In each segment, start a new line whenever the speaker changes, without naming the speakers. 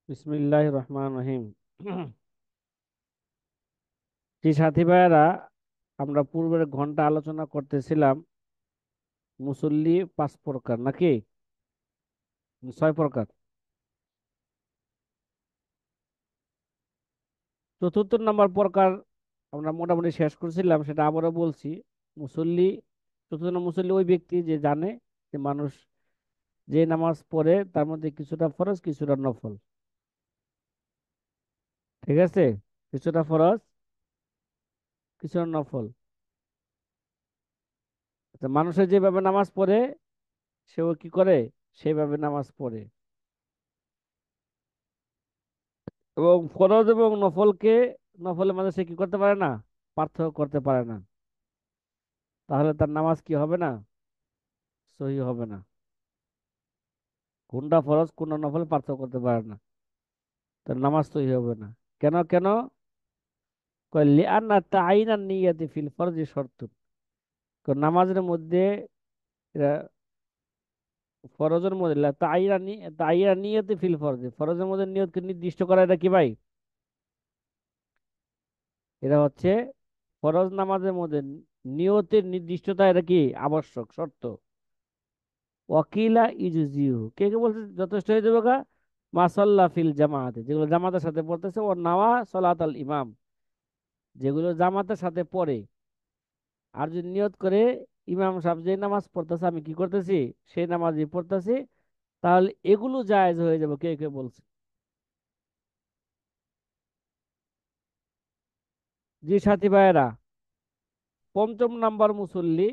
বিসমিল্লাহির রহমান রহিম। জি সাথী ভাইয়েরা, আমরা পূর্বের ঘন্টা আলোচনা করতেছিলাম মুসল্লি 5 প্রকার নাকি 6 প্রকার। চতুর্থ নম্বর প্রকার আমরা মোটামুটি শেষ করছিলাম, সেটা আবারও বলছি। মুসল্লি, চতুর্থ নম্বর মুসল্লি ওই ব্যক্তি যে জানে যে মানুষ যে নামাজ পড়ে তার মধ্যে কিছুটা ফরজ কিছুটা নফল। ঠিক আছে, কিছুটা ফরজ কিছুটা নফল। তো মানুষের যেভাবে নামাজ পড়ে সেও কি করে সেইভাবে নামাজ পড়ে। এবং ফরজ এবং নফলকে, নফলের মাঝে সে কি করতে পারে না, পার্থক্য করতে পারে না। তাহলে তার নামাজ কি হবে না, সহি হবে না। কোনটা ফরজ কোনটা নফল পার্থক্য করতে পারে না, তার নামাজ সহি হবে না। কেন কেন? কয় লিআন্না তাআইনান নিয়াতি ফিল ফরজি শর্তুন। কারণ নামাজের মধ্যে এরা ফরজের মধ্যে তাআইনা নিয়াতি ফিল ফরজি, ফরজের মধ্যে নিয়তকে নির্দিষ্ট করা, এটা কি ভাই? এটা হচ্ছে ফরজ নামাজের মধ্যে নিয়তের নির্দিষ্টতা, এটা কি আবশ্যক শর্ত। ওয়াকিলা ইজুজিউ, কে কে বলছে যথেষ্ট হয়ে যাবে গা? মাসাল্লা ফিল জামাতে, যেগুলো জামাতের সাথে পড়তেছে, ও নাওয়া সলাত আল ইমাম, যেগুলো জামাতের সাথে পড়ে। আর যদি নিয়ত করে ইমাম সাহেব যে নামাজ পড়তেছে আমি কি করতেছি সেই নামাজই পড়তেছি, তাহলে এগুলো জায়েজ হয়ে যাবে। কে কে বলছে? জি সাথী ভাইয়েরা, পঞ্চম নাম্বার মুসল্লি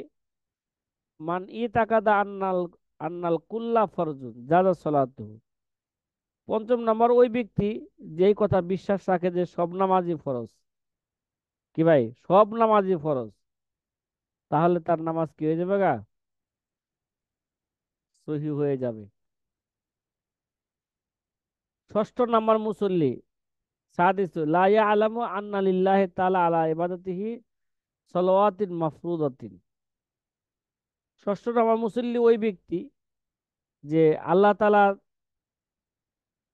মান ই তাকাদা আন্নাল আন্নাল কুল্লা ফরজুন জাদা সলাতু। পঞ্চম নাম্বার ওই ব্যক্তি যেই কথা বিশ্বাস রাখে যে সব নামাজই ফরজ। কি ভাই? সব নামাজই ফরজ। তাহলে তার নামাজ কি হয়ে যাবে গা, সহি হয়ে যাবে। ষষ্ঠ নাম্বার মুসল্লি সাদিসু লা ইয়ালামু আন্না লিল্লাহি তাআলা আলা ইবাদাতিহি সালাওয়াতিন মাফরুদাতিন। ষষ্ঠ নাম্বার মুসল্লি ওই ব্যক্তি যে আল্লাহ তাআলা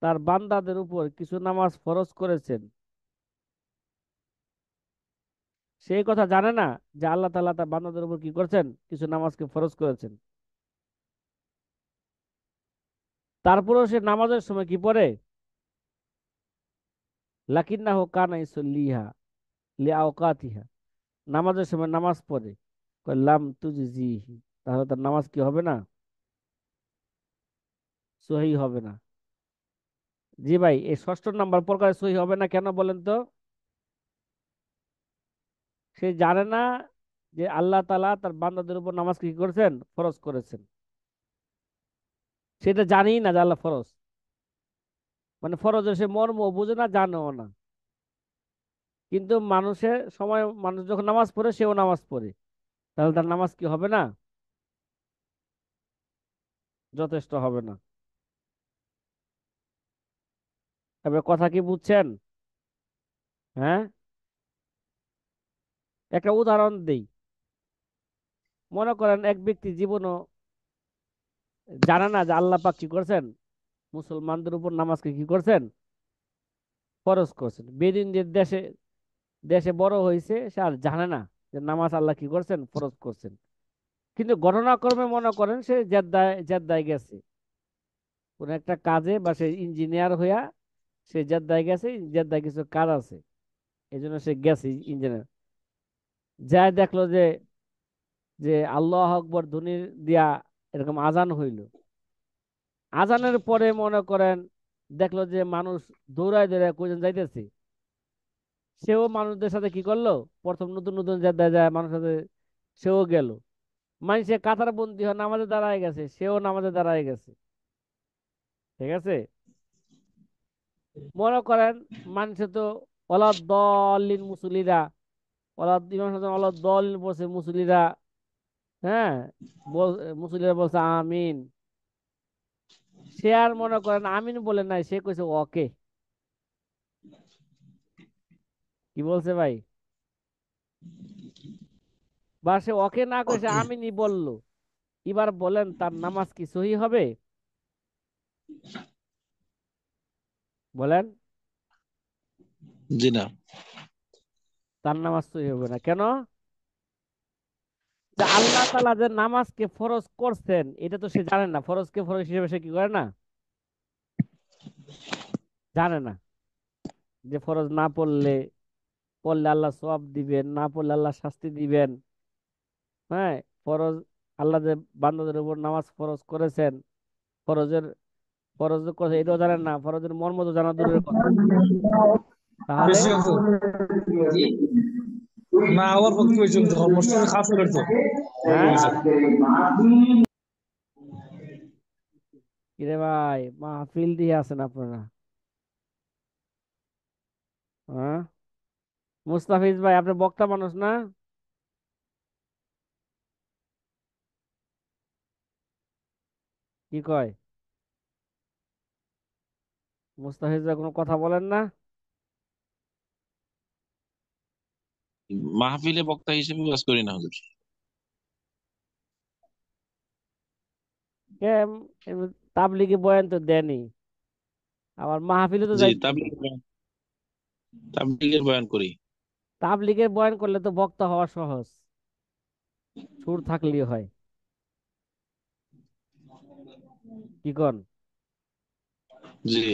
তার বান্দাদের উপর কিছু নামাজ ফরজ করেছেন, সেই কথা জানে না যে আল্লাহ তাআলা তার বান্দাদের উপর কি করেছেন, কিছু নামাজকে ফরজ করেছেন। তারপরেও সে নামাজের সময় কি পড়ে? লাকিন্নাহু কানা ইউসাল্লিহা লিআওকাতিহা, নামাজের সময় নামাজ পড়ে। লাম তুজজিহি, তাহলে তার নামাজ কি হবে না, সহি হবে না। জি ভাই, এই ষষ্ঠ নাম্বার প্রকার সহি হবে না কেন বলেন তো? সে জানে না যে আল্লাহ তাআলা তার বান্দাদের উপর নামাজ কি করেছেন, ফরজ করেছেন। সেটা জানেই না যে আল্লাহ ফরজ, মানে ফরজের সে মর্ম বুঝে না, জানেও না। কিন্তু মানুষের সময় মানুষ যখন নামাজ পড়ে সেও নামাজ পড়ে, তাহলে তার নামাজ কি হবে না, যথেষ্ট হবে না। এবার কথা কি বুঝছেন? হ্যাঁ, একটা উদাহরণ দেই। মনে করেন এক ব্যক্তি জীবনও জানে না যে আল্লাহ পাক কি করছেন, মুসলমানদের উপর নামাজকে কি করছেন, ফরজ করছেন। বেদিনদের দেশে দেশে বড় হয়েছে, সে আর জানে না যে নামাজ আল্লাহ কি করছেন, ফরজ করছেন। কিন্তু ঘটনাক্রমে মনে করেন সে জেদ্দায় জেদ্দায় গেছে কোন একটা কাজে, বা সে ইঞ্জিনিয়ার হইয়া সে জেদ্দায় গেছে, জেদ্দায় কিছু কাজ আছে, এই জন্য সে গেছে ইঞ্জিনিয়ার। যাই দেখলো যে যে আল্লাহ আকবর ধ্বনি দিয়া এরকম আজান হইল। আজানের পরে মনে করেন দেখলো যে মানুষ দৌড়ায় দৌড়ায় কইজন যাইতেছে। সেও মানুষদের সাথে কি করলো, প্রথম নতুন নতুন জেদ্দায় যায় মানুষের সাথে সেও গেল। মানুষে কাতার বন্দী হয় নামাজে দাঁড়ায় গেছে, সেও নামাজে দাঁড়ায় গেছে। ঠিক আছে, মনে করেন মানুষে তো ওলা দলিন মুসলিরা, ওলা ইমাম হাসান ওলা দলিন বলছে মুসলিরা। হ্যাঁ, বল, মুসলিরা বলছে আমিন। সে আর মনে করেন আমিন বলে নাই, সে কইছে ওকে। কি বলছে ভাই? বা সে ওকে না কইছে
ওকে।
আমিনই বললো। এবার বলেন তার নামাজ কি সহি হবে? বলেন।
জি না।
তার নামাজ সহি হবে না কেন? যে আল্লাহ তাআলা যে নামাজকে ফরজ করছেন এটা তো সে জানে না, ফরজকে ফরজ হিসেবে সে কি করে না, জানে না যে ফরজ না পড়লে, পড়লে আল্লাহ সওয়াব দিবেন, না পড়লে আল্লাহ শাস্তি দিবেন। হ্যাঁ, ফরজ, আল্লাহ যে বান্দাদের উপর নামাজ ফরজ করেছেন, ফরজের ফরজ যে কথা এটাও জানেন না, ফরজের মর্ম তো জানা দূরের কথা। তাহলে
বেশি আছে না, আবার পক্ষে হয়েছে ধর্মস্থ খাস করতো
হ্যাঁ,
হয়েছে।
কিরে ভাই, মাহফিল দিয়ে আছেন আপনারা? হ্যাঁ, মুস্তাফিজ ভাই, আপনি বক্তা মানুষ না? কি কয়? মুস্তাফিজ ভাই কোনো কথা বলেন না?
মাহফিলে বক্তা হিসেবে কাজ করি না হুজুর।
কেম, তাবলিগে বয়ান তো দেনি, আবার মাহফিলে তো
জি,
যাইতেনি।
তাবলীগের বয়ান করি।
তাবলিগের বয়ান করলে তো বক্তা হওয়া সহজ, সুর থাকলেই হয়। কি কন?
জি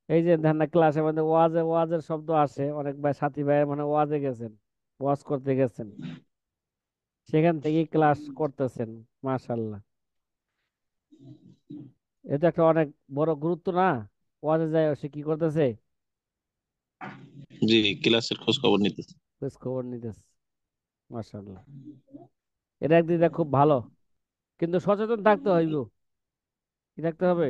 এই যে ধ্যান ক্লাসের মধ্যে ওয়াজের শব্দ আসে, অনেক ভাই সাথী ভাই মানে ওয়াজে গেছেন, ওয়াজ করতে গেছেন, সেখান থেকে ক্লাস করতেছেন। মাশাল্লাহ, এটা একটা অনেক বড় গুরুত্ব না? ওয়াজে যায় সে কি করতেছে?
জি, ক্লাসের খোঁজ খবর নিতেছি।
খোঁজ খবর নিতেছে। মাশাল্লাহ, এটা একদিক দিয়ে খুব ভালো, কিন্তু সচেতন থাকতে হইব। কি থাকতে হবে?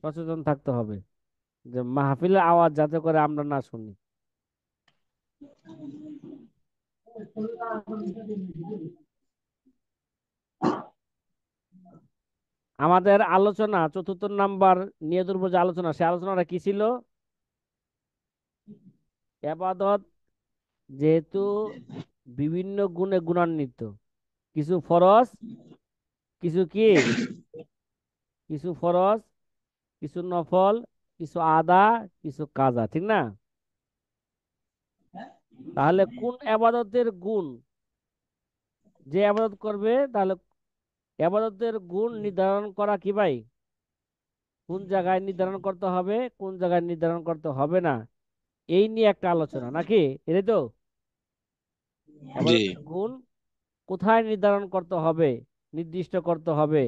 সচেতন থাকতে হবে যে মাহফিলের আওয়াজ যাতে করে আমরা না শুনি। আমাদের আলোচনা চতুর্থ নাম্বার নিয়তের উপর যে আলোচনা, সে আলোচনাটা কি ছিল? এবাদত যেহেতু বিভিন্ন গুণে গুণান্বিত, কিছু ফরজ, কিছু কি, কিছু ফরজ, কিছু নফল, কিছু আদা, কিছু কাজা, ঠিক না? তাহলে কোন এবাদতের গুণ, যে আবাদত করবে, তাহলে আবাদতের গুণ নির্ধারণ করা কি ভাই, কোন জায়গায় নির্ধারণ করতে হবে, কোন জায়গায় নির্ধারণ করতে হবে না, এই নিয়ে একটা আলোচনা নাকি? এটাই তো,
জি
আবাদতের গুণ কোথায় নির্ধারণ করতে হবে, নির্দিষ্ট করতে হবে,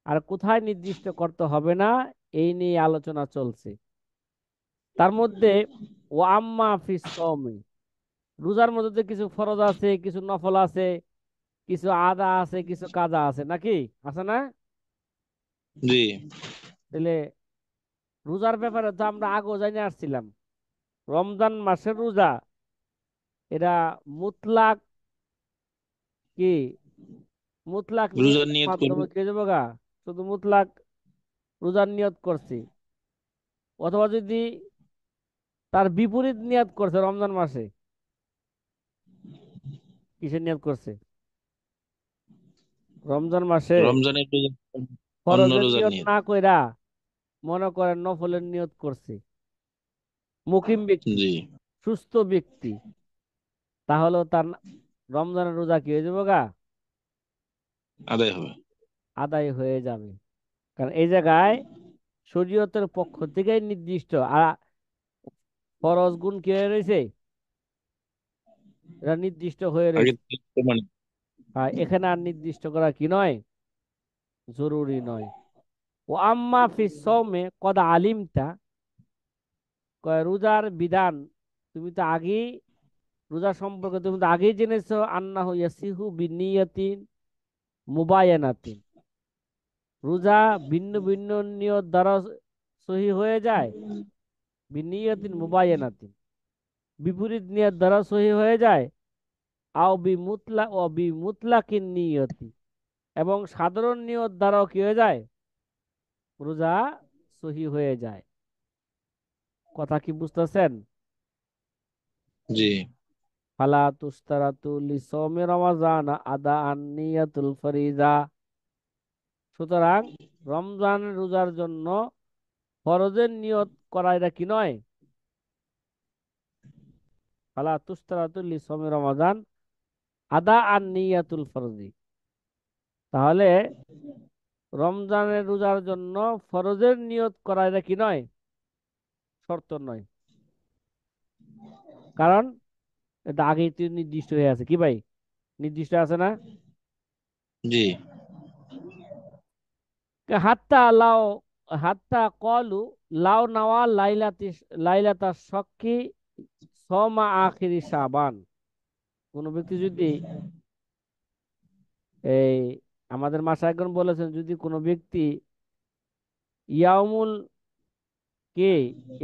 আর কোথায় নির্দিষ্ট করতে হবে না, এই নিয়ে আলোচনা চলছে। তার মধ্যে ও আম্মা ফিস সওমি, রোজার মধ্যে তো কিছু ফরজ আছে, কিছু নফল আছে, কিছু আদা আছে, কিছু কাজা আছে নাকি? আছে না?
জি।
তাহলে রোজার ব্যাপারে তো আমরা আগেও জানি আসছিলাম, রমজান মাসের রোজা এটা মুতলাক কি, মুতলাক
রোজার
নিয়তের
নিয়ত করবো।
মাধ্যমে কে যাবো গা, শুধু মুতলাক রোজার নিয়ত করছি, অথবা যদি তার বিপরীত নিয়ত করছে রমজান মাসে, কিসের নিয়ত করছে রমজান মাসে?
রমজানের রোজা, অন্য
ফরজের
রোজার
নিয়ত
নিয়ত।
না কইরা মনে করেন নফলের নিয়ত করছে, মুকিম ব্যক্তি,
জি,
সুস্থ ব্যক্তি, তাহলেও তার রমজানের রোজা কি হয়ে যাবে গা,
আদায় হবে।
আদায় হয়ে যাবে। কারণ এই জায়গায় শরীয়তের পক্ষ থেকেই নির্দিষ্ট, আর ফরজ গুণ কি হয়ে রয়েছে, এটা নির্দিষ্ট হয়ে
আগে
রয়েছে।
থেকে প্রমাণ।
আর এখানে আর নির্দিষ্ট করা কি নয়, জরুরি নয়। ও আম্মা ফিস সওমে কদ আলিমতা, কয় রোজার বিধান তুমি তো আগেই, রোজা সম্পর্কে তুমি তো আগেই জেনেছো, আন্নাহু ইয়াসিহু বিনিয়াতিন মুবায়ানাতিন, রোজা ভিন্ন ভিন্ন নিয়ত দ্বারা সহি হয়ে যায়, বিনিয়াতিন মুবায়ানাতিন, বিপরীত নিয়ত দ্বারা সহি হয়ে যায়, আও বি মুতলা ও বি মুতলাকিন নিয়তি, এবং সাধারণ নিয়ত দ্বারাও কি হয়ে যায়, রোজা সহি হয়ে যায়। কথা কি বুঝতেছেন?
জি
ফালা তুস্তারাতু লিসওমি রমাজান আদা আন নিয়াতুল ফরিজা। সুতরাং রমজান রোজার জন্য ফরজের নিয়ত করা এটা কি নয়? ফালা তুস্তারাতু লিসওমি রমাজান আদা আন নিয়াতুল ফরজি। তাহলে রমজানের রোজার জন্য ফরজের নিয়ত করা এটা কি নয়? শর্ত নয়। কারণ এটা আগেই তো নির্দিষ্ট হয়ে আছে কি ভাই? নির্দিষ্ট আছে না?
জি
হাত্তা লাও হাত্তা কলু লাও নাওয়া লাইলাতা শক্কি সমা আখিরি শাবান। কোন ব্যক্তি যদি এই আমাদের মাশায়েখগণ বলেছেন, যদি কোনো ব্যক্তি ইয়ামুল কে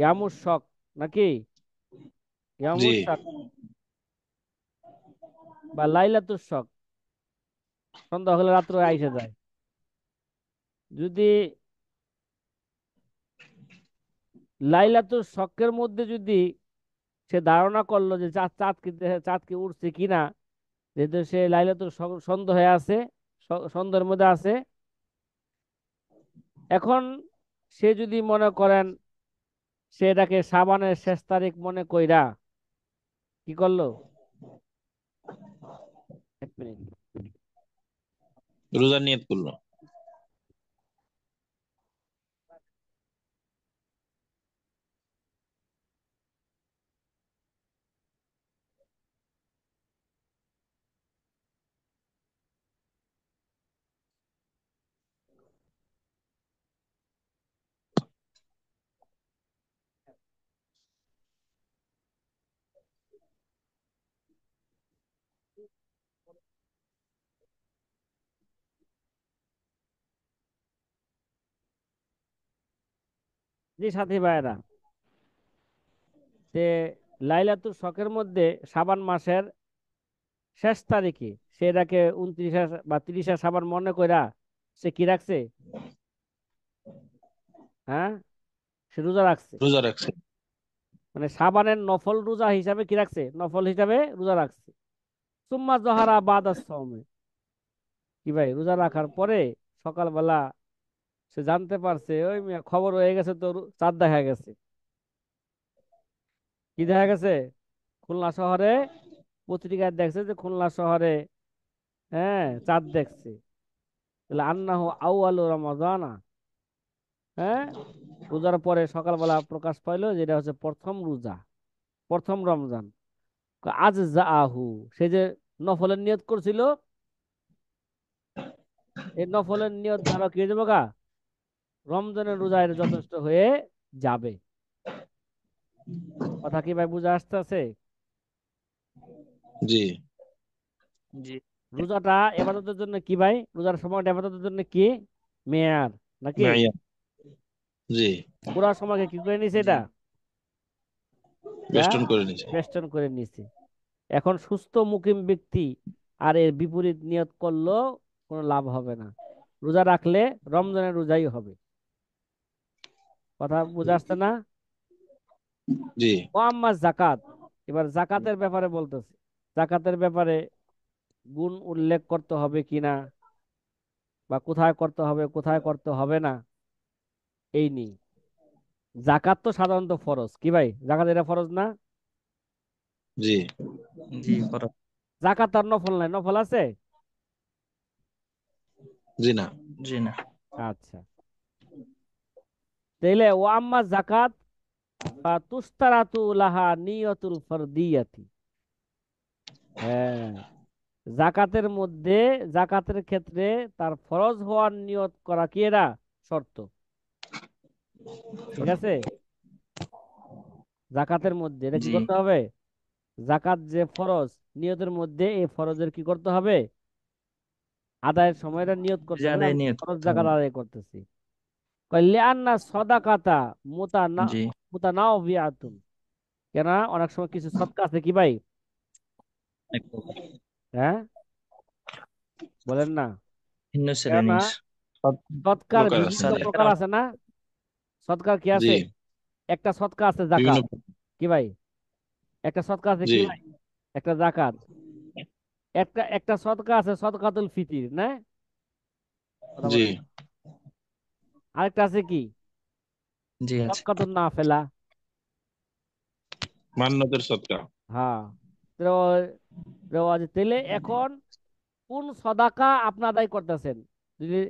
ইয়ামুস শক নাকি
জি
ইয়ামুস শক বা লাইলাতুস শক, সন্ধ্যা হলে রাত্র আইসা যায়, যদি লাইলাতুস শকের মধ্যে যদি সে ধারণা করলো যে চাঁদ কি উঠছে কিনা, যেহেতু সে লাইলাতুল সন্দেহে আছে, সন্দেহের মধ্যে আছে, এখন সে যদি মনে করেন সে এটাকে সাবানের শেষ তারিখ মনে কইরা কি করলো, 1 মিনিট,
রোজার নিয়ত করলো।
জি সাথী ভাইয়েরা, যে লাইলাতুল শখের মধ্যে সাবান মাসের শেষ তারিখে সে এটাকে 29 বা 30 সাবান মনে কইরা সে কি রাখছে? হ্যাঁ, সে রোজা রাখছে।
রোজা রাখছে।
মানে সাবানের নফল রোজা হিসাবে কি রাখছে? নফল হিসাবে রোজা রাখছে। সুম্মা জহারা বাদাস সাওমে, কি ভাই, রোজা রাখার পরে সকালবেলা সে জানতে পারছে, ওই মিয়া খবর হয়ে গেছে, তো চাঁদ দেখা গেছে। কি দেখা গেছে? খুলনা শহরে পত্রিকায় দেখছে যে খুলনা শহরে, হ্যাঁ, চাঁদ দেখছে। তাহলে আন্নাহু আউয়ালু রমাজানা, হ্যাঁ, রোজার পরে সকালবেলা প্রকাশ পাইলো যে এটা হচ্ছে প্রথম রোজা, প্রথম রমজান। আজ যা আহু, সে যে নফলের নিয়ত করছিল, এই নফলের নিয়ত দ্বারা কি হয়ে যাবে গা? রমজানের রোজা এর যথেষ্ট হয়ে যাবে। কথা কি ভাই বুঝে আসতেছে?
জি
জি
রোজাটা এবাদতের জন্য কি ভাই? রোজার সময়টা এবাদতের জন্য কি মেয়ার নাকি?
মাইয়া জি
পুরা সময়কে কি করে নিছে
জি
এটা? এটা
বেষ্টন করে নিছে।
বেষ্টন করে নিছে। এখন সুস্থ মুকিম ব্যক্তি আর এর বিপরীত নিয়ত করলেও কোনো লাভ হবে না। রোজা রাখলে রমজানের রোজাই হবে। কথা বুঝে আসছে না?
জি
ও আম্মা জাকাত, এবার জাকাতের ব্যাপারে বলতেছে। জাকাতের ব্যাপারে গুণ উল্লেখ করতে হবে কিনা, বা কোথায় করতে হবে কোথায় করতে হবে না, এই নিয়ে। জাকাত তো সাধারণত ফরজ, কি ভাই, জাকাত এটা ফরজ না?
জি
জি ফরজ।
জাকাত আর নফল নাই? নফল আছে?
জি না
জি না।
আচ্ছা, তাইলে ও আম্মা জাকাত বা তুস্তারাতু লাহা নিয়তুল ফরদিয়াতি। হ্যাঁ, জাকাতের মধ্যে, জাকাতের ক্ষেত্রে তার ফরজ হওয়ার নিয়ত করা কি এরা শর্ত, ঠিক আছে? জাকাতের মধ্যে এটা কি
জি
করতে হবে? জাকাত যে ফরজ, নিয়তের মধ্যে এই ফরজের কি করতে হবে? আদায়ের সময়টা নিয়ত করতে হবে,
আদায়
আমি
নিয়ত
ফরজ
করতে
জাকাত
হবে।
আদায় করতেছি। কইলে আন্না সদাকাতা মুতানা
জি
মুতানাও বিয়াতুন। কেন, অনেক সময় কিছু সদকা আছে কি ভাই,
এক প্রকার।
হ্যাঁ, বলেন না?
ভিন্ন
কেননা
শ্রেণীর।
সব
সৎকার
প্রকার আছে।
বিভিন্ন
সাদাকার
প্রকার আছে না? সৎকার কি
জি
আছে? একটা সৎকা আছে
বিভিন্ন
জাকাত, কি ভাই? একটা সদকা আছে
জি
কি ভাই? একটা জাকাত, একটা একটা সদকা আছে সদকাতুল ফিতির না? কথা
জি
বলেন। আরেকটা আছে কি?
জি আছে।
সদকাতুন নাফিলা।
মান্নতের সদকা।
হ্যাঁ। তো তাহলে এখন কোন সদাকা আপনি আদায় করতেছেন? যদি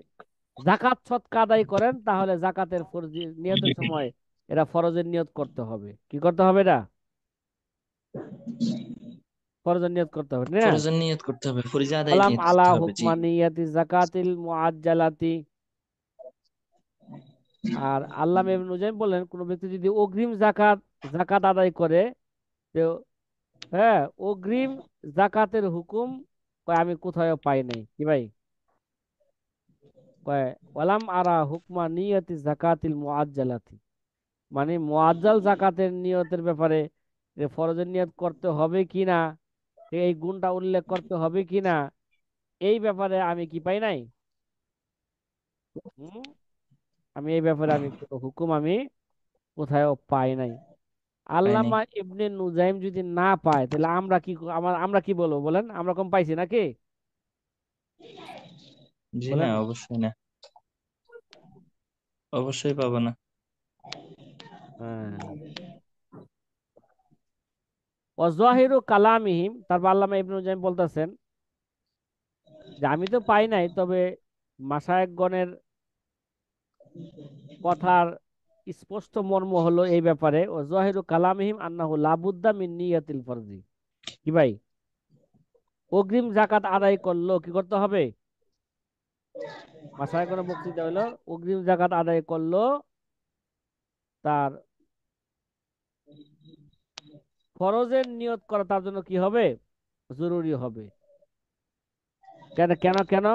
জাকাত সদকা আদায় করেন তাহলে জাকাতের ফরজ নিয়তের সময় এটা ফরজের নিয়ত করতে হবে। কি করতে হবে? এটা ফরজের নিয়ত করতে হবে না?
ফরজের নিয়ত করতে হবে, ফরিজা আদায়ের
আলাম
নিয়ত
আলা
করতে হবে। জি
হুকমানিয়াতি জাকাতিল মুআজ্জালাতি। আর আল্লামা ইবনে নুজাইম বলেন কোন ব্যক্তি যদি অগ্রিম জাকাত জাকাত আদায় করে, তো হ্যাঁ, অগ্রিম জাকাতের হুকুম কয় আমি কোথাও পাই নাই। কি ভাই? কয় ওয়ালাম আরা হুকমা নিয়তি জাকাতিল মুআজ্জালাতি, মানে মুআজ্জাল জাকাতের নিয়তের ব্যাপারে যে ফরজের নিয়ত করতে হবে কিনা, এই গুণটা উল্লেখ করতে হবে কিনা, এই ব্যাপারে আমি কি পাই নাই। হুম? আমি এই ব্যাপারে আমি কোনো হুকুম আমি কোথাও পাই নাই।
পাই নাই।
আল্লামা ইবনে নুজাইম যদি না পায় তাহলে আমরা কি বলবো বলেন? আমরা কম পাইছি নাকি?
জি না,
বলেন।
অবশ্যই না, অবশ্যই পাবো না।
হ্যাঁ। ওয়াজাহিরু কালামিহিম, তারপর আল্লামা ইবনে নুজাইম বলতেছেন যে আমি তো পাই নাই, তবে মাশায়েখগণের কথার স্পষ্ট মর্ম হলো এই ব্যাপারে, ওয়াজাহিরু কালামিহিম আন্নাহু লাবুদ্দা মিন নিয়াতিল ফরজি। কি ভাই? অগ্রিম জাকাত আদায় করলো কি করতে হবে? মাশায়েখগণের বক্তৃতা হলো অগ্রিম জাকাত আদায় করলো তার ফরজের নিয়ত করা তার জন্য কি হবে? জরুরি হবে। কেন কেন কেন?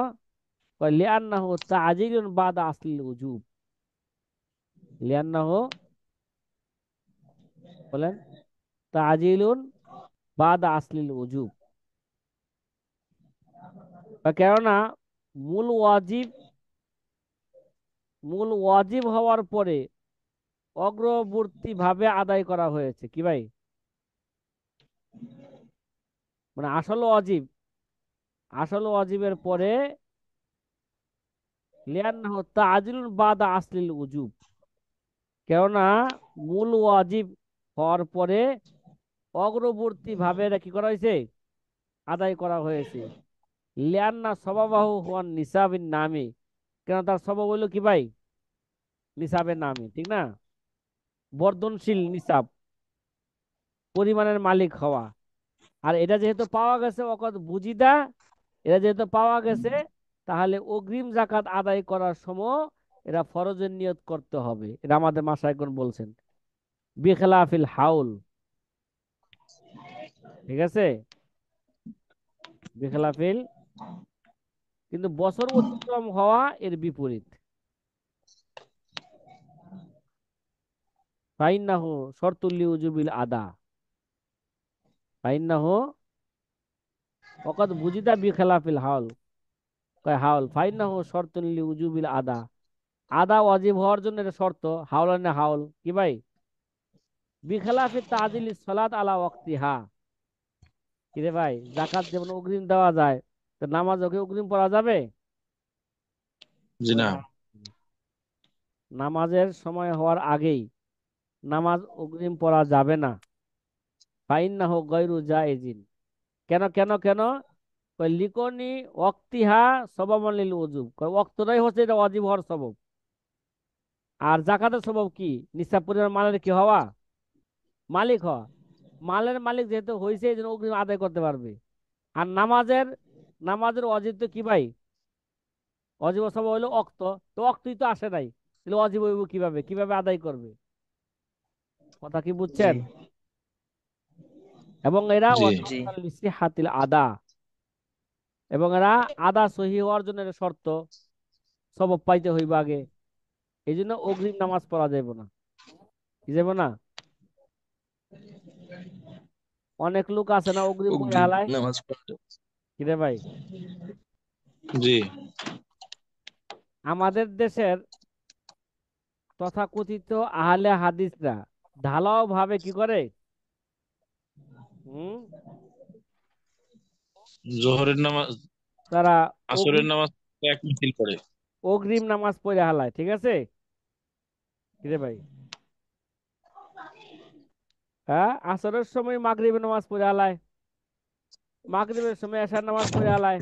কয় লিআন্নাহু তা'জিলুন বাদা আসলিল উজুব। লিআন্নাহু, বলেন, তা'জিলুন বাদা আসলিল উজুব। কেননা মূল ওয়াজিব মূল ওয়াজিব হওয়ার পরে অগ্রবর্তী ভাবে আদায় করা হয়েছে। কি ভাই? মানে আসল ওয়াজিবের পরে লিআন্নাহু তা'জিলুন বাদা আসলিল উজুব। কেননা মূল ওয়াজিব হওয়ার পরে অগ্রবর্তী ভাবে এটা কি করা হয়েছে? আদায় করা হয়েছে। লিয়ান্না সবাবাহু হুয়ান নিসাবিন নামে, কেন তার স্বভাব হইলো কি ভাই? নিসাবের নামে, ঠিক না? বর্ধনশীল নিসাব, পরিমাণের মালিক হওয়া। আর এটা যেহেতু পাওয়া গেছে অকত বুজিদা, এটা যেহেতু পাওয়া গেছে, তাহলে অগ্রিম জাকাত আদায় করার সময় এটা ফরজের নিয়ত করতে হবে। এটা আমাদের মাশায়েখগণ বলছেন, বিখলাফিল হাউল। ঠিক আছে? বিখলাফিল, কিন্তু বছর অতিক্রম হওয়া এর বিপরীত। ফাইন্নাহু শর্তুল লিউজুবিল আদা। ফাইন্নাহু ওয়াকাদ বুজিদা বিখিলাফিল হাওল। কয় হাওল ফাইন্নাহু শর্তুন লিউজুবিল আদা। আদা ওয়াজিব হওয়ার জন্য এটা শর্ত। হাওল না হাওল। কি ভাই? বিখিলাফি তাজিল সালাত আলা ওয়াক্তিহা। কি রে ভাই, জাকাত যেমন অগ্রিম দেওয়া যায়, তো নামাজ ওকে অগ্রিম পড়া যাবে?
জি
কয়
না।
না। নামাজের সময় হওয়ার আগেই নামাজ অগ্রিম পড়া যাবে না। ফাইন্নাহু গায়রু জায়েজিন। কেন কেন কেন? কয় লিকনি ওয়াক্তিহা সবাবান লিল ওয়াজুব। কয় ওয়াক্তটাই হচ্ছে এটা ওয়াজিব হওয়ার সবব। আর জাকাতের সবব কি? নিসাব পরিমাণ মালের কি হওয়া? মালিক হওয়া। মালের মালিক যেহেতু হয়েছে এই জন্য অগ্রিম আদায় করতে পারবে। আর নামাজের অজিব তো কি ভাই? অজিব সব হইলো অক্ত। তো অক্তই তো আসে নাই, তাহলে অজিব হইব কিভাবে? কিভাবে আদায় করবে? কথা কি
জি
বুঝছেন? এবং এরা
জি
জি
হাতিল আদা, এবং এরা আদা সহি হওয়ার জন্য এটা শর্ত, সবব পাইতে হইব আগে। এই জন্য অগ্রিম নামাজ পড়া যাইব না। কি যাইব না? অনেক লোক আছে না অগ্রিম পড়ে
অগ্রিম
হালায়।
নামাজ পড়তে।
কিরে ভাই,
জি
আমাদের দেশের তথাকথিত আহলে হাদিসরা ঢালাও ভাবে কি করে? হুম,
জোহরের নামাজ,
তারা
আসরের
অগ্রিম
নামাজ এক মিছিল পড়ে।
অগ্রিম নামাজ পড়ে হালায়, ঠিক আছে? কিরে ভাই, হ্যাঁ, আসরের সময় মাগরিবের নামাজ পড়ে হালায়, মাগরিবের সময় এশার নামাজ পড়ে হালায়।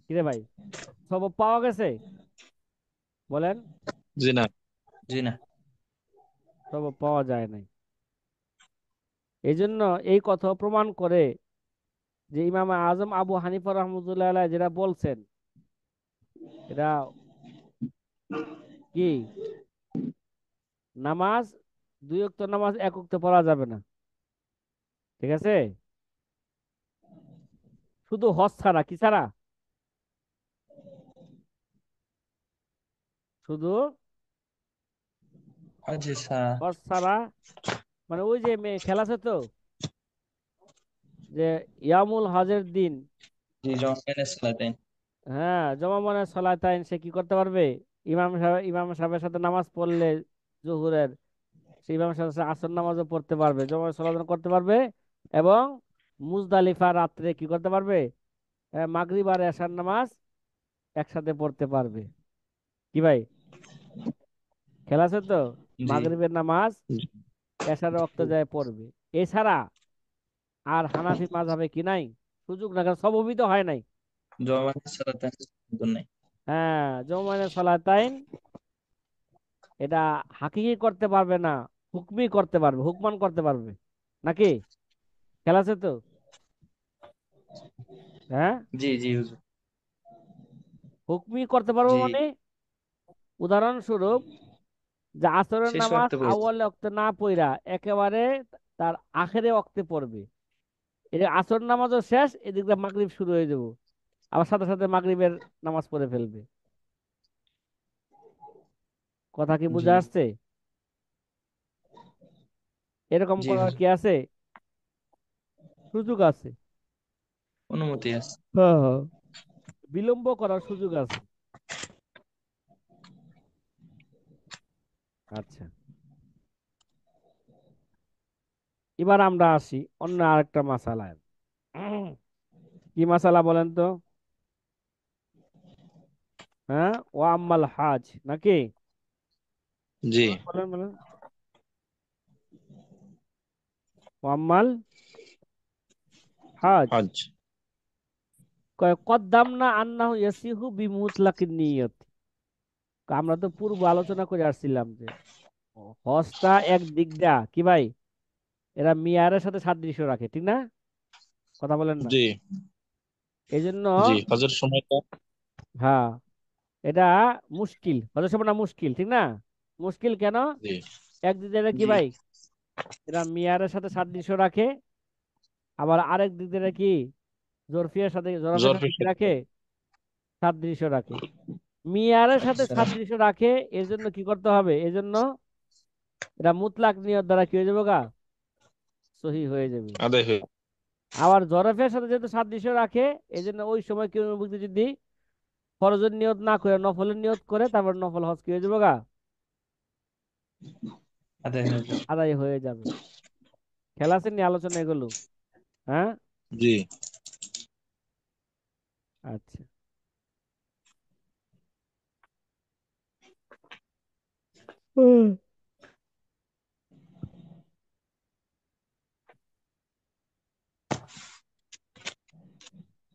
কিরে ভাই, সব পাওয়া গেছে? বলেন।
জি না।
জি না।
সব পাওয়া যায় নাই। এই জন্য এই কথা প্রমাণ করে যে ইমাম আজম আবু হানিফা রহমতুল্লাহ আলাইহ যেটা বলছেন, এটা কি, নামাজ দুই ওয়াক্ত নামাজ এক ওয়াক্ত পড়া যাবে না, ঠিক আছে? শুধু হজ ছাড়া, কি ছাড়া? শুধু
হজে ছাড়া।
হজ ছাড়া, মানে ওই যে মেয়ে খেলা আছে তো, যে ইয়ামুল হজের দিন,
জি, জমাইনে সালাতেন।
হ্যাঁ, জমা মনে সলাতাইন, সে কি করতে পারবে? ইমাম সাহেবের সাথে নামাজ পড়লে জোহরের, সেই ইমামের সাথে সে আসর নামাজও পড়তে পারবে, জমা সলাচল করতে পারবে, এবং মুজদালিফা রাত্রে কি করতে পারবে? মাগরিব আর এশার নামাজ একসাথে পড়তে পারবে। কি ভাই, খেলা আছে তো?
জি।
মাগরিবের নামাজ এশার ওয়াক্ত যায় পড়বে। এছাড়া আর হানাফি মাযহাবে কি নাই? সুযোগ না, কারণ সব অভিত হয় নাই।
জমাইনে সালাতেন নাই।
হ্যাঁ, জমানে সলাতাইন, এটা হাকিকি করতে পারবে না, হুকমি করতে পারবে, হুকমান করতে পারবে, নাকি? খেলা আছে তো, হ্যাঁ,
জি জি হুজুর।
হুকমি করতে পারবো
জি,
মানে, উদাহরণস্বরূপ, যে আসরের
শেষ
নামাজ
ওয়াক্তে পড়তে।
আউয়ালে ওয়াক্তে না পইরা একেবারে তার আখেরে ওয়াক্তে পড়বে, এটা আসর নামাজও শেষ, এদিক দিয়ে মাগরিব শুরু হয়ে যাব, আবার সাথে সাথে মাগরিবের নামাজ পড়ে ফেলবে। কথা কি
জি
বুঝে আসছে? এরকম
জি
করার
হুজুর,
কি আছে? সুযোগ আছে।
অনুমতি আছে।
হ্যাঁ, হ্যাঁ, বিলম্ব করার সুযোগ আছে। আচ্ছা, এবার আমরা আসি অন্য আরেকটা মাসালায়। কি মাসালা বলেন তো? হ্যাঁ, ও আম্মাল হাজ, নাকি?
জি।
বলেন বলেন। ও আম্মাল হাজ,
হজ।
কয় কদ্দাম না আন্নাহু ইয়াসিহু বিমুতলাকিন নিয়ত। আমরা তো পূর্ব আলোচনা করে আসছিলাম যে হজটা এক দিক দিয়া কি ভাই, এরা মিয়ারের সাথে সাদৃশ্য রাখে, ঠিক না? কথা বলেন না?
জি।
এই জন্য,
জি, হজের সময়টা।
হ্যাঁ, এটা মুশকিল, হজের সময়টা মুশকিল, ঠিক না? মুশকিল কেন?
জি।
একদিক দিয়ে এরা কি
জি।
ভাই, এরা মিয়ারের সাথে সাদৃশ্য রাখে, আবার আরেক দিক দিয়ে এরা কি জরফের সাথে
জরফের
কি
সাথে।
রাখে? সাদৃশ্য রাখে। মিয়ারের সাথে
সালাম।
সাদৃশ্য রাখে, এর জন্য কি করতে হবে? এই জন্য এটা মুতলাক নিয়ত দ্বারা কি হয়ে যাবে গা? সহি হয়ে যাবে।
আদায় হয়ে।
আবার জরফের সাথে যেহেতু সাদৃশ্য রাখে, এই জন্য ওই সময় কেউ ব্যক্তি যদি ফরজের নিয়ত না করে নফলের নিয়ত করে, তারপর নফল হজ কি হয়ে যাবে গা?
আদায় হয়ে যাবে।
আদায় হয়ে যাবে। খেলা আছে নিয়ে আলোচনা এগুলো, হ্যাঁ।
জি।
আচ্ছা, হুম,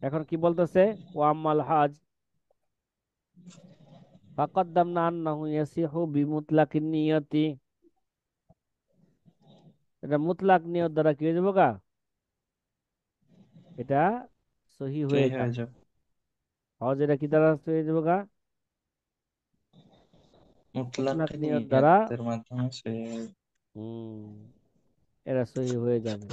এখন কি বলতেছে? ও আম্মাল হাজ ফাকাদ্দামনা আন্নাহু ইয়াসিহু বিমুতলাকিন নিয়তি, এটা মুতলাক নিয়ত দ্বারা কি হয়ে যাবে গা? এটা সহি
সহি
হয়ে
হয়ে
যাবে।
যাবে।
হজ এটা কি দ্বারা সহি হয়ে যাবে গা?
মুতলাক
মুতলাক নিয়ত দ্বারা,
নিয়াতের মাধ্যমে সহি হয়ে যাবে।
হুম, এরা সহি হয়ে যাবে।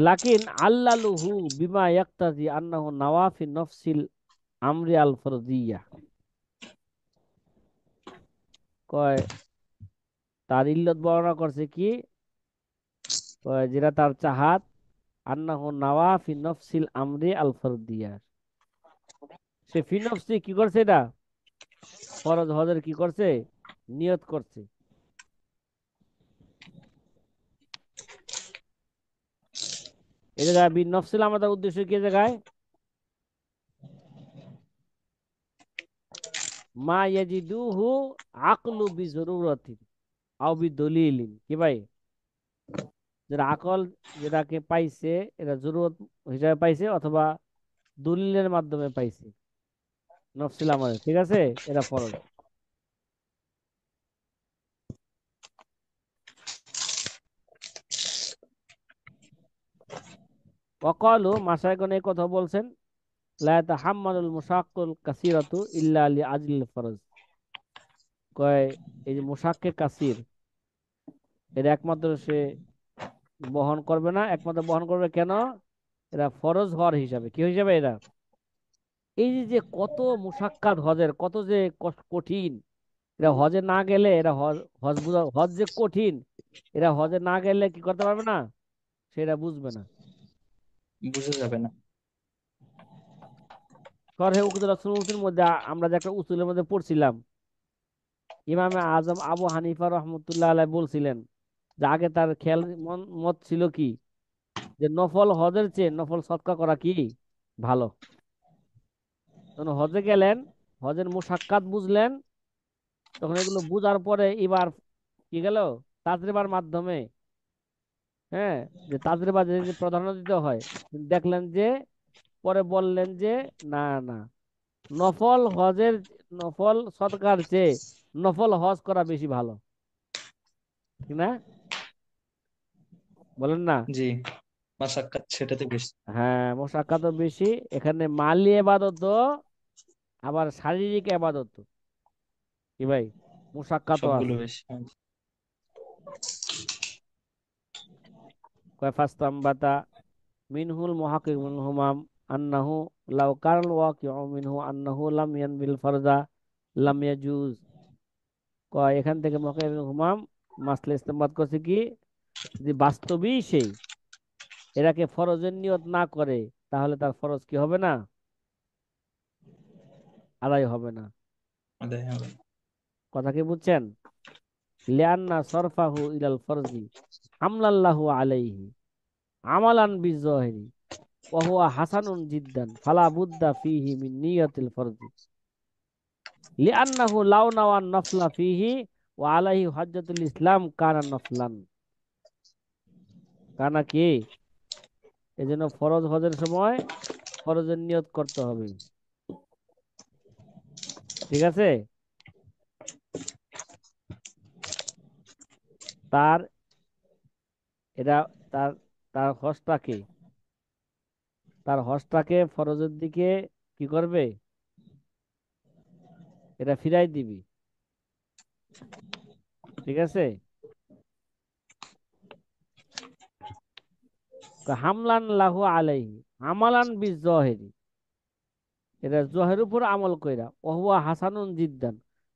লাকিন আল্লালুহু বিমা ইয়াক্তাজি আন্নাহু নাওয়াফি নফসিল আমরি আল ফরদিয়া, কয় তার ইল্লত বর্ণনা করছে কি, কয় যেটা তার চাহাত, আন্নাহু নাওয়াফি নফসিল আমরি আল ফরদিয়া, সে ফি নফসি কি করছে, এটা ফরজ হজের কি করছে? নিয়ত করছে। এই জায়গায় বিন নফসিল আমাদের উদ্দেশ্য কি জায়গায়? মা ইয়াজিদুহু আকলু বিজরুরাতিন আও বিদলিলিন, কি ভাই? যেটা আকল, যেটাকে পাইছে, এটা জরুরত হিসাবে পাইছে অথবা দলিলের মাধ্যমে পাইছে। নফসিল আমাদের, ঠিক আছে, এটা ফরজ। ওয়াকালু, মাশায়েখগণ এই কথা বলছেন, লা ইয়াতাহাম্মালুল মুশাক্কুল কাসীরাতু ইল্লা লিআজলিল ফরজ। কয় এই যে মুশাক্কে কাসির, এটা একমাত্র সে বহন করবে না, একমাত্র বহন করবে কেন? এরা ফরজ হওয়ার হিসাবে, কি হিসাবে এরা? এই যে যে কত মুশাক্কাত হজের, কত যে কঠিন, এরা হজে না গেলে, এরা হজ হজ বুঝা, হজ যে কঠিন, এরা হজে না গেলে কি করতে পারবে না, সেটা বুঝবে না।
বুঝা যাবে না।
শরহে উকুদুল সুন্নতির মধ্যে আমরা যে একটা উসুলের মধ্যে পড়ছিলাম, ইমামে আজম আবু হানিফা রহমতুল্লাহ আলাইহি বলছিলেন যে আগে তার খেয়াল মত ছিল কি, যে নফল হজের চেয়ে নফল সৎকা করা কি ভালো। তখন হজে গেলেন, হজের মুশাক্কাত বুঝলেন, তখন এগুলো বুঝার পরে এবার কি গেল, তাজরিবার মাধ্যমে, হ্যাঁ, যে তাজরিবা যে প্রাধান্য দিতে হয়, দেখলেন যে, পরে বললেন যে না না, নফল হজের, নফল সৎকার চেয়ে নফল হজ করা বেশি ভালো, ঠিক না? বলেন না?
জি, মাশাক্কাত সেটাতে বেশি।
হ্যাঁ, মুশাক্কাত বেশি, এখানে মালি ইবাদত আবার শারীরিক ইবাদত, কি ভাই, মুশাক্কাত
সবগুলো
আছে।
বেশি, হ্যাঁ।
কয় ফাস্তামবাতা মিনহুল মুহাক্কিক মিনহুল হুমাম আন্নাহু লাউ কানাল ওয়াকিউ মিনহু আন্নাহু লাম ইয়ানবিল ফারজা লাম ইয়াজুজ। কয় এখান থেকে মুহাক্কিক ইবনে হুমাম মাসলা ইস্তেমবাদ করছে কি, যদি বাস্তবেই সেই এরাকে ফরজের নিয়ত না করে, তাহলে তার ফরজ কি হবে না, আদায় হবে না।
আদায় হবে।
কথা কি বুঝছেন? লিআন্না সরফাহু ইলাল ফরজি হামলাল্লাহু আলাইহি আমালান বিজহিরি ওয়া হুয়া হাসানুন জিদ্দান ফালা বুদ্দা ফিহি মিন নিয়াতিল ফরজি লিআন্নাহু লাউ নাওয়ান নফলা ফিহি ওয়া আলাইহি হজ্জাতুল ইসলাম কানা নফলান। কানা কি, এজন্য ফরজ হজের সময় ফরজের নিয়ত করতে হবে, ঠিক আছে? তার এটা তার তার হজটাকে, তার হজটাকে ফরজের দিকে কি করবে, এটা ফিরাই দিবি, ঠিক আছে? হামলান লাহু আলাইহি আমালান বিজহিরি, এটা জহের উপর আমল কইরা ওহুয়া হাসানুন জিদ্দান,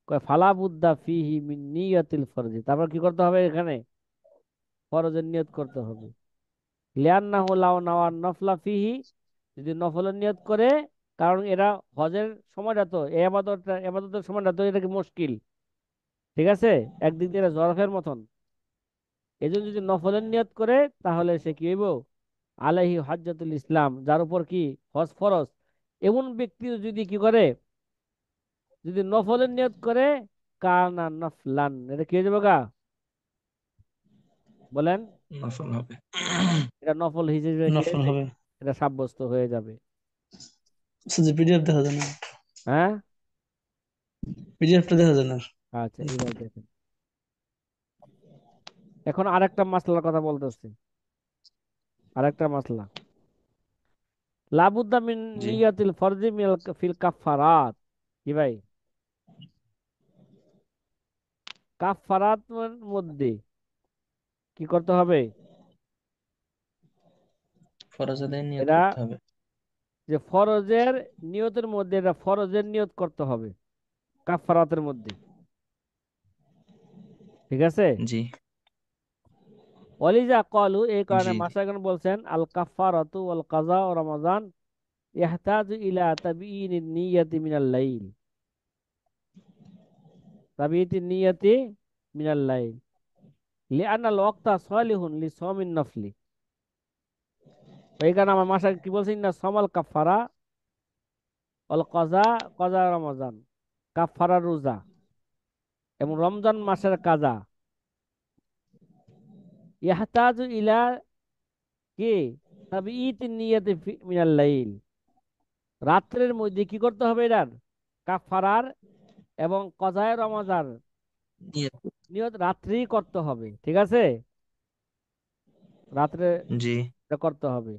কয় ফালা বুদ্দা ফিহি মিন নিয়াতিল ফরজি, তারপর কি করতে হবে এখানে, ফরজের নিয়ত করতে হবে। লিয়ান্নাহু লাউ নাওয়ান নফলা ফিহি, যদি নফলের নিয়ত করে, কারণ এরা হজের সময়টা তো এই আবাদতটা, আবাদতের সময়টা তো এটা কি মুশকিল, ঠিক আছে, একদিক দিয়ে এটা জরফের মতন। এই জন্য যদি নফলের নিয়ত করে, তাহলে সে কি হইব, আলাইহি হজ্জাতুল ইসলাম, যার উপর কি হজ ফরজ, এমন ব্যক্তি যদি কি করে, যদি নফলের নিয়ত করে, কানা নফলান, এটা কি হয়ে যাবে গা, বলেন?
নফল হবে।
এটা নফল হিসেবে কি হয়ে
নফল
যাবে?
হবে।
এটা সাব্যস্ত হয়ে যাবে।
শুধু পিডিএফ দেখা যায় না,
হ্যাঁ,
পিডিএফটা দেখা যায় না।
আচ্ছা, এবার দেখেন, এখন আরেকটা মাসলার কথা বলতেছি, আরেকটা মাসলা, লাবুদ্দা মিন
জি,
নিয়াতিল ফরজি মিনাল ফিল কাফারাত, কি ভাই, কাফারাত মধ্যে কি করতে হবে,
ফরজ আদায় নিয়ত
এরা
করতে হবে।
যে ফরজের নিয়তের মধ্যে, এটা ফরজের নিয়ত করতে হবে কাফারাতের মধ্যে, ঠিক আছে?
জি,
ওয়ালিজা কলু, এই কারণে
জি,
মাশায়িখগণ বলছেন আল কাফারাতু ওয়াল কাযা ও রমাজান ইহতাজু ইলা তাবিইন নিয়াতি মিনাল লাইল, তাবিইন নিয়াতি মিনাল লাইল লিআন্নাল ওয়াক্তা সালিহুন লিসাওমিন নফলি। এইখানে আমার মাসা কি বলছি না, সমাল কাফারা অল কজা, কজা রমজান, কাফারা রোজা এবং রমজান মাসের কাজা। ইয়াহতাজু ইলা কি তাবিঈত নিয়াতি মিনাল লাইল, রাত্রের মধ্যে কি করতে হবে এটার, কাফারার এবং কজায় রমজান
নিয়ত।
নিয়ত রাত্রি করতে হবে, ঠিক আছে, রাত্রে
জি
এটা করতে হবে।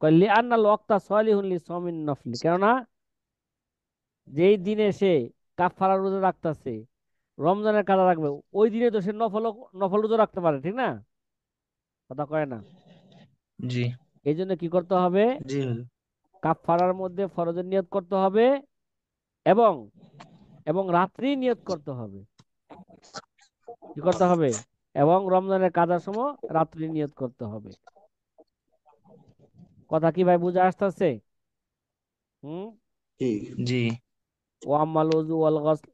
কইলি আন্নাল ওয়াক্তা সলিহুন লিসাওমিন নফলি, কেননা যেই দিনে সে কাফারা রোজা রাখতেছে, রমজানের কাজা রাখবে, ওই দিনে তো সে নফল নফল রোজা রাখতে পারে, ঠিক না, কথা কয় না।
জি
এই জন্য কি করতে হবে,
জি হুজুর।
কাফারার মধ্যে ফরজের নিয়ত করতে হবে এবং এবং রাত্রি নিয়ত করতে হবে, কি করতে হবে, এবং রমজানের কাজার সময় রাত্রি নিয়ত করতে হবে। কথা কি ভাই বুঝে আসতেছে? হুম।
ঠিক।
জি
ও আম্মাল ওযু ওয়াল গসল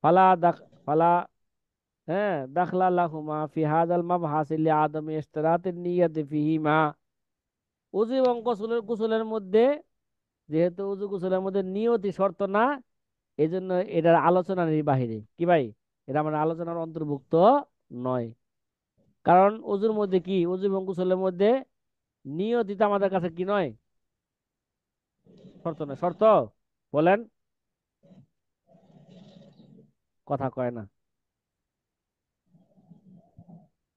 ফালা দাখ ফালা, হ্যাঁ, দাখলা লাহুমা ফি হাযাল মাবহাস লিআদামি ইশতিরাতিন নিয়াতি ফিহিমা। ওযু এবং গোসলের মধ্যে, যেহেতু ওযু গোসলের মধ্যে নিয়তি শর্ত না, এজন্য এটার আলোচনার বাহিরে, কি ভাই, এটা আমার আলোচনার অন্তর্ভুক্ত নয়। কারণ ওযুর মধ্যে কি, ওযু এবং গোসলের মধ্যে নিয়তি তো আমাদের কাছে কি নয়, শর্ত নয়, শর্ত বলেন, কথা কয় না।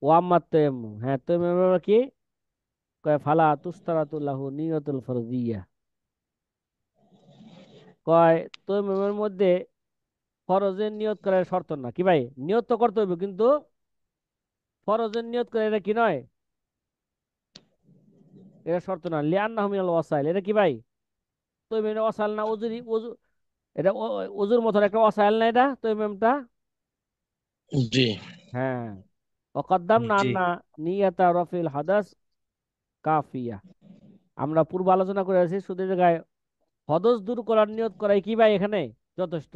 ওয়াম্মাত তায়াম্মুম, হ্যাঁ তায়াম্মুম কি কয়, ফালা তুশতারাতু লাহু নিয়তুল ফরজিয়া, কয় তায়াম্মুমের মধ্যে ফরজের নিয়ত করার শর্ত না, কি ভাই, নিয়ত তো করতে হবে কিন্তু ফরজের নিয়ত করে এটা কি নয়, এটা শর্ত না। লিআন্নাহু মিনাল ওয়াসাইল, এটা কি ভাই, তায়াম্মুমের ওয়াসাইল না, ওযু এটা ওযুর মতন একটা ওয়াসাইল না এটা তায়াম্মুমটা।
জি
হ্যাঁ, ওয়াকাদ্দামনা
জি
আন্না নিয়াতা রাফিল হাদাস কাফিয়া, আমরা পূর্ব আলোচনা করে আছি, শুধু এই জায়গায় হদস দূর করার নিয়ত করাই কি ভাই এখানে যথেষ্ট,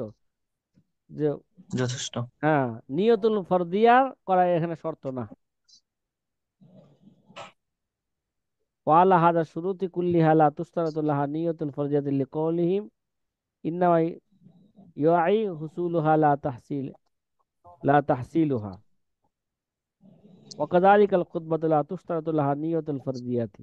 যে
যথেষ্ট।
হ্যাঁ, নিয়তুল ফরদিয়া করা এখানে শর্ত না। ওয়ালা হাদা শুরুতি কুল্লিহা লা তুশতারাতু লাহা নিয়তুল ফরদিয়াতি লিকাউলিহিম ইন্নামা ইয়াই হুসুলুহা লা তাহসিলুহা ওয়া কাযালিকাল খুতবাতু লা তুশতারাতু লাহা নিয়তুল ফরদিয়াতি।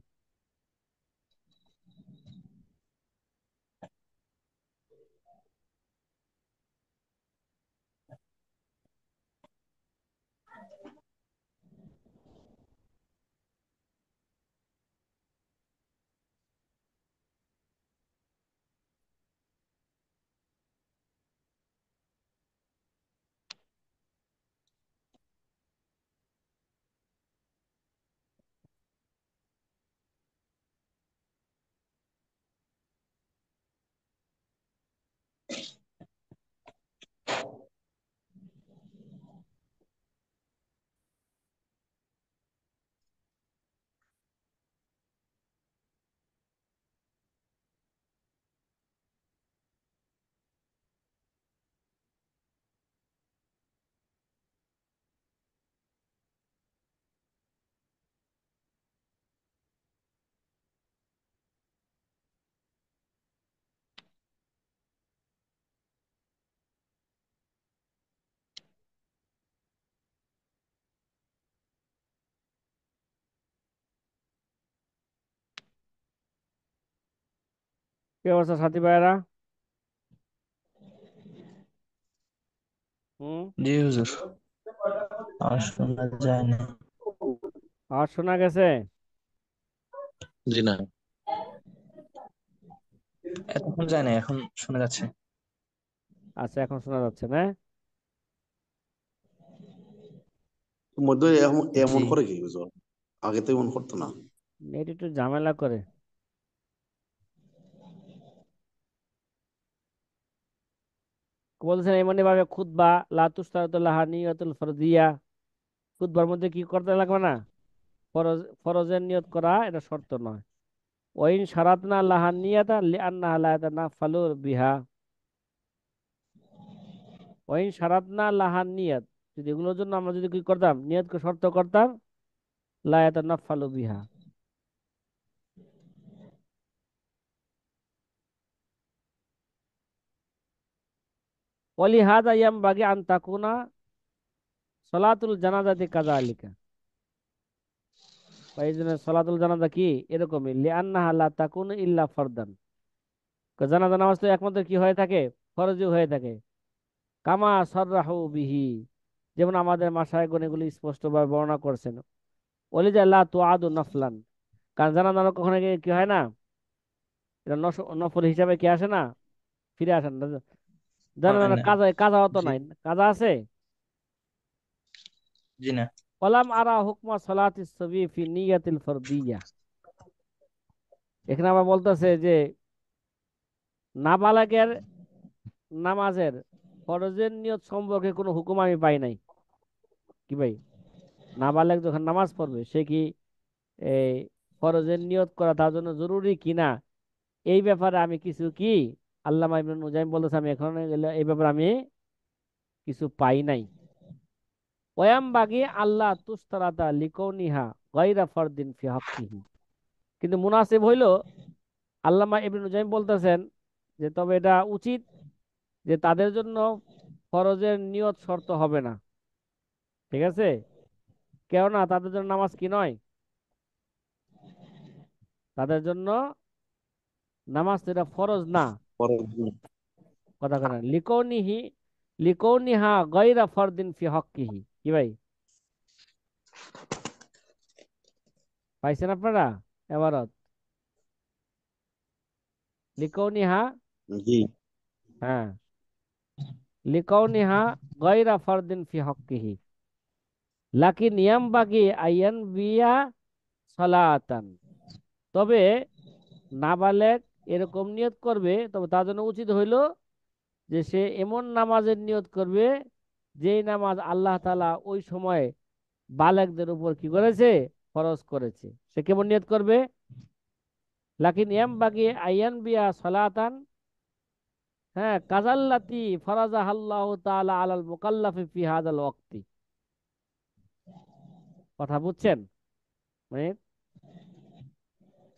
কি অবস্থা সাথী ভাইয়েরা? হুম।
জি হুজুর। আর শোনা যায় না।
আর শোনা গেছে?
জি না।
এতক্ষণ যায় না, এখন শোনা যাচ্ছে।
আচ্ছা, এখন শোনা যাচ্ছে না?
মধ্যে এমন
জি
এমন করে কি বুঝো, আগে তো এমন করতো না।
নেট একটু ঝামেলা করে। বলছেন এমনি ভাবে খুতবা লা তুশতারাতু লাহা নিয়াতুল ফরদিয়া, খুতবার মধ্যে কি করতে লাগবে না, ফরজের নিয়ত করা এটা শর্ত নয়। ওয়াইন শারাতনা লাহা নিয়াতা লিআন্নাহা লা ইয়াতানাফালু বিহা, ওয়াইন শারাতনা লাহা নিয়াত, যদি এগুলোর জন্য আমরা যদি কি করতাম, নিয়তকে শর্ত করতাম, লা ইয়াতানাফালু বিহা, ওয়ালিহাযা ইয়ামবাগি আন তাকুনা সলাতুল জানাজাতি কাযালিকা। বা এই জন্য সলাতুল জানাজা কি এরকমই, লিআন্নাহা লা তাকুনু ইল্লা ফারদান। জানাজা নামাজ তো একমাত্র কি হয়ে থাকে, ফরজি হয়ে থাকে। কামা সাররাহু বিহি, যেমন আমাদের মাশায়েখগণ এগুলি স্পষ্টভাবে বর্ণনা করছেন। ওলিজা লা তুআদু নফলান, কারণ জানাজা কখনো কি হয় না, এটা নফল হিসাবে কি আসে না, ফিরে আসেন না।
হয়
জানাজা
না।
কাজা কাজা তো
জি।
নাই, কাজা আছে।
জি না।
ওয়ালাম আরা হুকমা সালাতিস সাবি ফি নিয়াতিল ফরদিয়া। এখানে আবার বলতেছে যে নাবালেগের নামাজের ফরজের নিয়ত সম্পর্কে কোনো হুকুম আমি পাই নাই। কি ভাই, নাবালেগ যখন নামাজ পড়বে সে কি এই ফরজের নিয়ত করা তার জন্য জরুরি কিনা, এই ব্যাপারে আমি কিছু কি আল্লামা ইবনে নুজাইম বলতেছে আমি এখন এই ব্যাপারে আমি কিছু পাই নাই। ওয়াম বাগি আল্লাহ তুস্তারাতা লিকৌনিহা গায়রা ফারদিন ফি হাক্কিহি। কিন্তু মুনাসিব হইল, আল্লামা ইবনে নুজাইম বলতেছেন যে তবে এটা উচিত যে তাদের জন্য ফরজের নিয়ত শর্ত হবে না। ঠিক আছে, কেননা তাদের জন্য নামাজ কি নয়, তাদের জন্য নামাজ তো এটা ফরজ না।
পরের
কথা কেন লিকৌনিহা গায়রা ফারদিন ফি হক্কিহি। কি ভাই, পাইছেন আপনারা এবারত লিকৌনিহা?
জি।
হ্যাঁ, লিকৌনিহা গায়রা ফারদিন ফি হক্কিহি লাকিন ইয়ামবাগি আইয়ান বিয়া সালাতান। তবে নাবালেগ এরকম নিয়ত করবে, তবে তার জন্য উচিত হইল যে সে এমন নামাজের নিয়ত করবে যেই নামাজ আল্লাহ তাআলা ওই সময় বালেগদের উপর কি করেছে, ফরজ করেছে। সে কেমন নিয়ত করবে, লাকিন ইয়ামবাগি আইয়ান বিয়া সালাতান, হ্যাঁ, কাজাল্লাতি ফারাজাহাল্লাহু তাআলা আলাল মুকাল্লাফি ফি হাযাল ওয়াক্তি। কথা বুঝছেন? মানে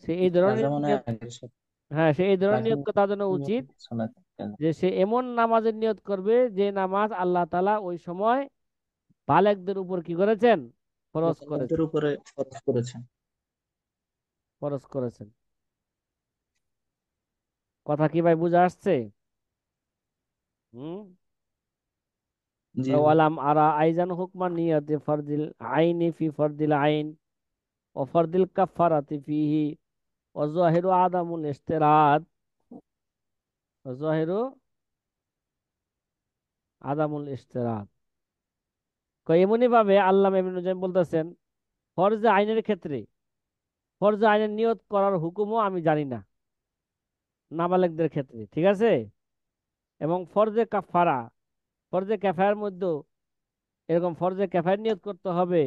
সে এই
কাজা
ধরনের
মানে
নিয়ত,
আগের সাথে
হ্যাঁ সে এই ধরনের
লাকিন
নিয়ত তার জন্য উচিত
সালাত কাজা।
যে সে এমন নামাজের নিয়ত করবে যে নামাজ আল্লাহ তাআলা ওই সময় বালেগদের উপর কি করেছেন, ফরজ
মুকাল্লাফদের
করেছেন।
উপরে ফরজ করেছেন।
ফরজ করেছেন। কথা কি ভাই বুঝা আসছে? হুম।
জি ভাই।
ওয়ালাম আরা আইজান হুকমান নিয়তে ফরদিল আইনি ফি ফরদিল আইন ও ফরদিল কাফারাতি ফিহি ও যাহিরু আদামুল ইস্তিরাদ ও যাহিরু আদামুল ইস্তিরাদ। এমনি ভাবে আল্লামা ইবনে নুজাইম বলতেছেন ফরজে আইনের ক্ষেত্রে ফরজে আইনের নিয়ত করার হুকুমও আমি জানি না নাবালেগদের ক্ষেত্রে। ঠিক আছে, এবং ফরজে কাফারা, ফরজে কাফায়ার মধ্যে এরকম ফরজে কাফায়ার নিয়ত করতে হবে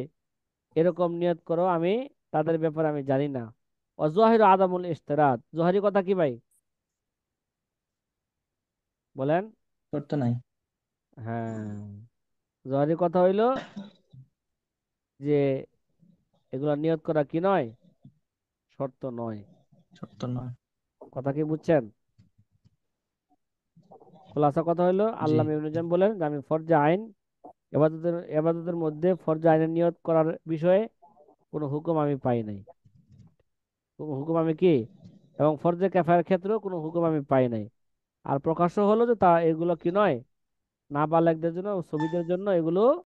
এরকম নিয়ত করো আমি তাদের ব্যাপারে আমি জানি না। অজহির আদামুল ইস্তেরাত, জহিরি কথা কি ভাই বলেন?
শর্ত নাই।
হ্যাঁ, জহিরি কথা হইলো যে এগুলা নিয়ত করা কি নয়, শর্ত নয়।
শর্ত নয়।
কথা কি বুঝছেন? খোলাসা কথা হইলো
জি।
আল্লামা ইবনে জাম বলেন যে আমি ফরজে আইন এবাদতের এবাদতের মধ্যে ফরজে আইনের নিয়ত করার বিষয়ে কোনো হুকুম আমি পাই নাই। কোনো হুকুম আমি কি, এবং ফরজে কাফায়ার ক্ষেত্রেও কোনো হুকুম আমি পাই নাই। আর প্রকাশ্য হলো যে তা এগুলো কি নয়, নাবালেগদের জন্য, ছবিদের জন্য এগুলো